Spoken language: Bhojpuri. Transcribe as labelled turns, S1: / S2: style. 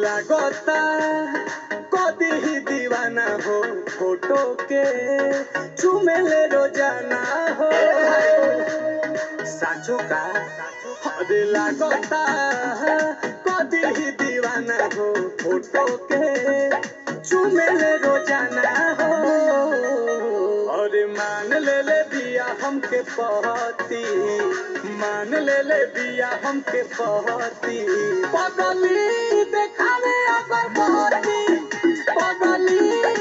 S1: लगता कदी ही दीवाना हो फोटो के चुमेले रोजाना हो साचो का अरे लगता कदी ही दीवाना हो फोटो के चुमेले रोजाना हो और मान ले बिया हमके पहती मान ले बिया हमके पहती पगली देखावे अगर पहती पगली